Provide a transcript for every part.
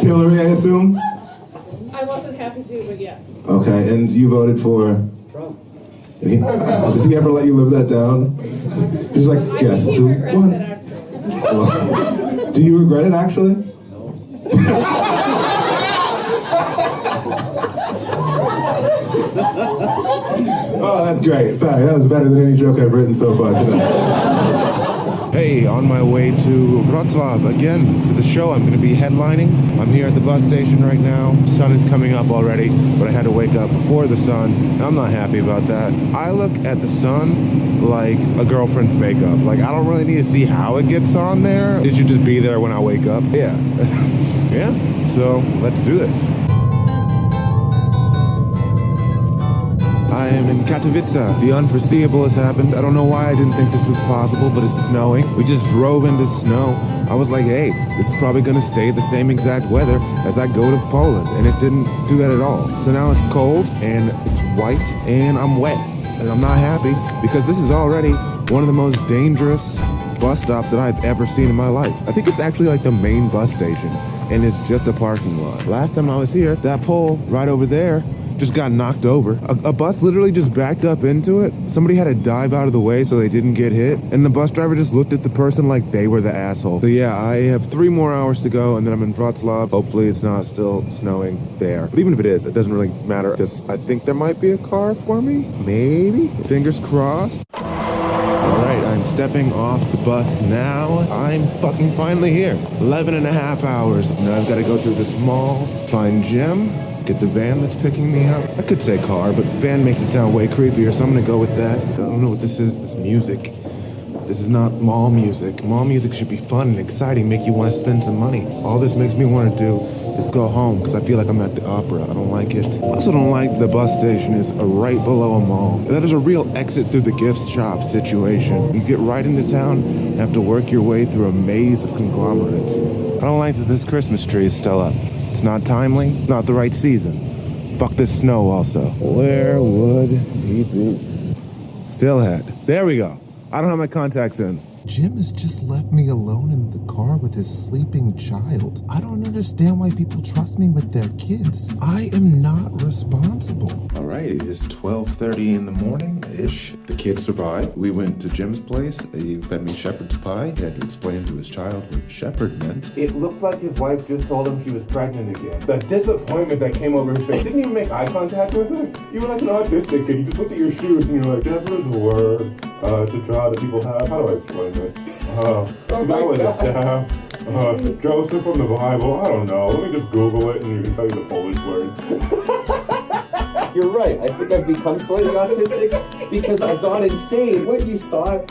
Hillary, I assume? I wasn't happy to, but yes. Okay, and you voted for? Trump. Does he ever let you live that down? He's like, guess who won? Well, do you regret it, actually? No. Oh, that's great. Sorry, that was better than any joke I've written so far tonight. Hey, on my way to Wroclaw again for the show. I'm going to be headlining. I'm here at the bus station right now. The sun is coming up already, but I had to wake up before the sun, and I'm not happy about that. I look at the sun like a girlfriend's makeup. Like, I don't really need to see how it gets on there. It should just be there when I wake up. Yeah. Yeah, so let's do this. I am in Katowice. The unforeseeable has happened. I don't know why I didn't think this was possible, but it's snowing. We just drove into snow. I was like, hey, this is probably gonna stay the same exact weather as I go to Poland, and it didn't do that at all. So now it's cold, and it's white, and I'm wet, and I'm not happy, because this is already one of the most dangerous bus stops that I've ever seen in my life. I think it's actually like the main bus station, and it's just a parking lot. Last time I was here, that pole right over there just got knocked over. A bus literally just backed up into it. Somebody had to dive out of the way so they didn't get hit. And the bus driver just looked at the person like they were the asshole. So yeah, I have 3 more hours to go and then I'm in Wroclaw. Hopefully it's not still snowing there. But even if it is, it doesn't really matter because I think there might be a car for me. Maybe. Fingers crossed. Alright, I'm stepping off the bus now. I'm fucking finally here. 11 and a half hours. Now I've got to go through this mall, find Jim, get the van that's picking me up. I could say car, but van makes it sound way creepier, so I'm gonna go with that. I don't know what this is, this music. This is not mall music. Mall music should be fun and exciting, make you want to spend some money. All this makes me want to do is go home, because I feel like I'm at the opera. I don't like it. I also don't like the bus station is right below a mall. That is a real exit through the gift shop situation. You get right into town and have to work your way through a maze of conglomerates. I don't like that this Christmas tree is still up. It's not timely, not the right season. Fuck this snow also. Where would he be? Still had. There we go. I don't have my contacts in. Jim has just left me alone in the car with his sleeping child. I don't understand why people trust me with their kids. I am not responsible. All right, it is 12:30 in the morning-ish. The kid survived. We went to Jim's place. He fed me shepherd's pie. He had to explain to his child what shepherd meant. It looked like his wife just told him she was pregnant again. The disappointment that came over his face. Didn't even make eye contact with him. You were like an autistic kid. You just looked at your shoes and you're like, never is a word to draw that people have. How do I explain this? To go with the staff. Joseph from the Bible. I don't know. Let me just Google it and you can tell you the Polish word. You're right. I think I've become slightly autistic because I've gone insane. What you saw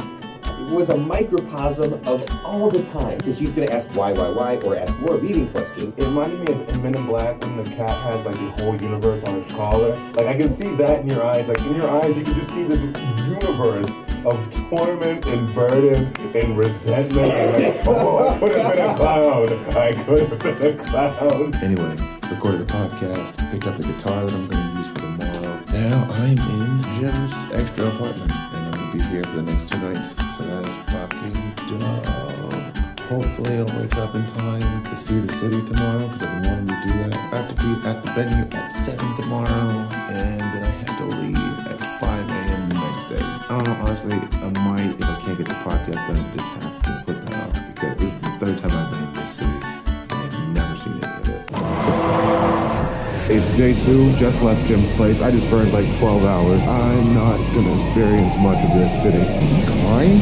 was a microcosm of all the time. Because she's going to ask why, or ask more leading questions. It reminded me of Men in Black when the cat has like the whole universe on its collar. Like I can see that in your eyes. Like in your eyes, you can just see this universe of torment and burden and resentment. And like, oh, I could have been a clown. I could have been a clown. Anyway, recorded the podcast, picked up the guitar that I'm going to use for tomorrow. Now I'm in Jim's extra apartment, and I'm going to be here for the next 2 nights. So that is fucking dope. Hopefully I'll wake up in time to see the city tomorrow, because I've been wanting to do that. I have to be at the venue at 7 tomorrow, and then I have to leave at 5 a.m. the next day. I don't know, honestly, I might, if I can't get the podcast done, just have to put that off, because this is the 3rd time I've been in this city, and I've never seen any of it. It's day 2, just left Jim's place. I just burned like 12 hours. I'm not gonna experience much of this city. Crying?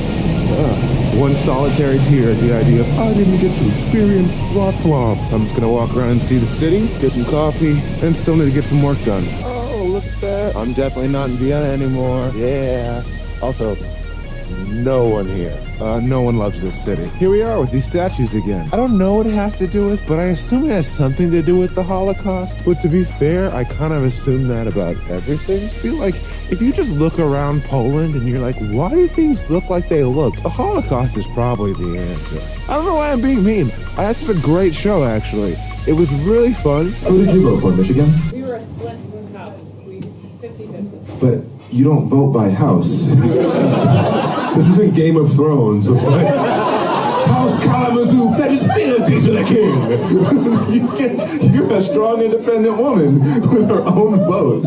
One solitary tear at the idea of I didn't get to experience Wroclaw. I'm just gonna walk around and see the city, get some coffee, and still need to get some work done. Oh, look at that. I'm definitely not in Vienna anymore. Yeah. Also, no one here. No one loves this city. Here we are with these statues again. I don't know what it has to do with, but I assume it has something to do with the Holocaust. But to be fair, I kind of assume that about everything. I feel like if you just look around Poland and you're like, why do things look like they look? The Holocaust is probably the answer. I don't know why I'm being mean. I had such a great show, actually. It was really fun. Who did you vote for, Michigan? We were a split house. We 50-50. But you don't vote by house. This isn't Game of Thrones. It's like, House most Kalamazoo that is fealty to the king. You're a strong, independent woman with her own vote.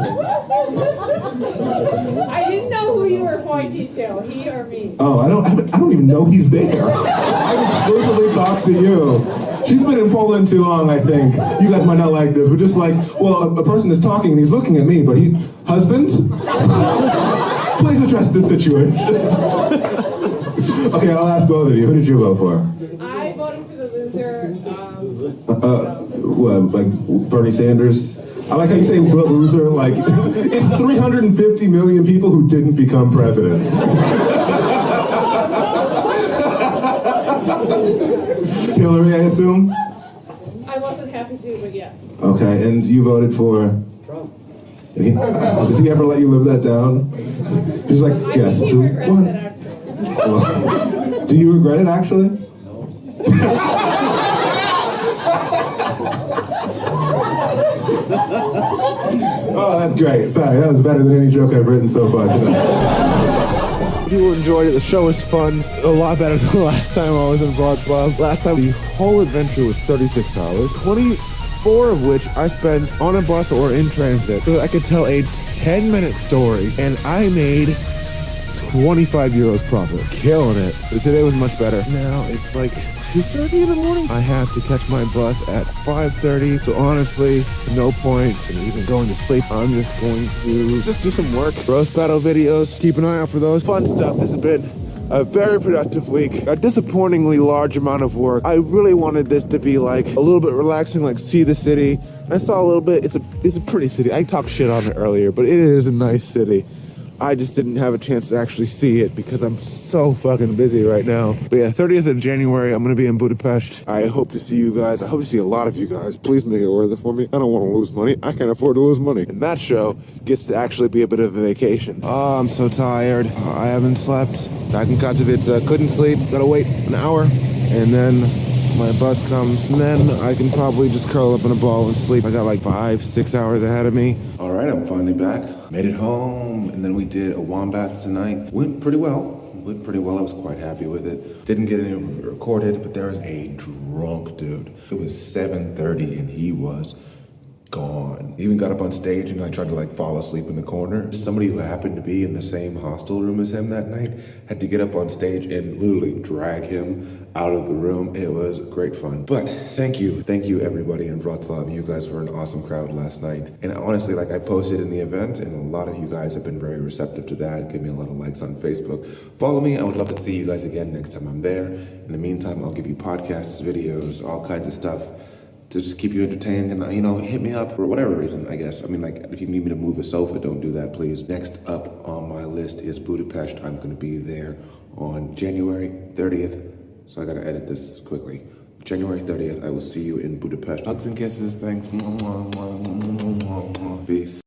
I didn't know who you were pointing to, he or me. Oh, I don't even know he's there. I've exclusively talked to you. She's been in Poland too long, I think. You guys might not like this, but just like, well, a person is talking and he's looking at me, but husband? Please address this situation. Okay, I'll ask both of you. Who did you vote for? I voted for the loser. What, like Bernie Sanders? I like how you say loser, like, it's 350 million people who didn't become president. Hillary, I assume? I wasn't happy to, but yes. Okay, and you voted for? Trump. Does he ever let you live that down? He's like, guess who won? Well, do you regret it, actually? No. Oh, that's great. Sorry, that was better than any joke I've written so far tonight. People enjoyed it. The show was fun. A lot better than the last time I was in Wroclaw. Last time, the whole adventure was 36 hours. 24 of which I spent on a bus or in transit. So I could tell a 10-minute story. And I made 25 euros profit. Killing it. So today was much better. Now it's like 2:30 in the morning. I have to catch my bus at 5:30. So honestly, no point in even going to sleep. I'm just going to do some work. Roast battle videos. Keep an eye out for those. Fun stuff. This has been a very productive week. A disappointingly large amount of work. I really wanted this to be like a little bit relaxing, like see the city. I saw a little bit. It's a pretty city. I talked shit on it earlier, but it is a nice city. I just didn't have a chance to actually see it because I'm so fucking busy right now. But yeah, 30th of January, I'm gonna be in Budapest. I hope to see you guys. I hope to see a lot of you guys. Please make it worth it for me. I don't want to lose money. I can't afford to lose money. And that show gets to actually be a bit of a vacation. Oh, I'm so tired. I haven't slept. Back in Katowice, couldn't sleep. Gotta wait an hour. And then my bus comes, and then I can probably just curl up in a ball and sleep. I got like 5-6 hours ahead of me. All right, I'm finally back. Made it home, and then we did a wombats tonight. Went pretty well. I was quite happy with it. Didn't get any recorded, but there was a drunk dude. It was 7:30, and he was gone. He even got up on stage and I tried to like fall asleep in the corner. Somebody who happened to be in the same hostel room as him that night had to get up on stage and literally drag him out of the room. It was great fun. But thank you everybody in Wroclaw. You guys were an awesome crowd last night. And honestly, like I posted in the event and a lot of you guys have been very receptive to that. Give me a lot of likes on Facebook. Follow me. I would love to see you guys again next time I'm there. In the meantime, I'll give you podcasts, videos, all kinds of stuff to just keep you entertained and, you know, hit me up for whatever reason, I guess. I mean, like, if you need me to move a sofa, don't do that, please. Next up on my list is Budapest. I'm going to be there on January 30th. So I got to edit this quickly. January 30th, I will see you in Budapest. Hugs and kisses. Thanks. Peace.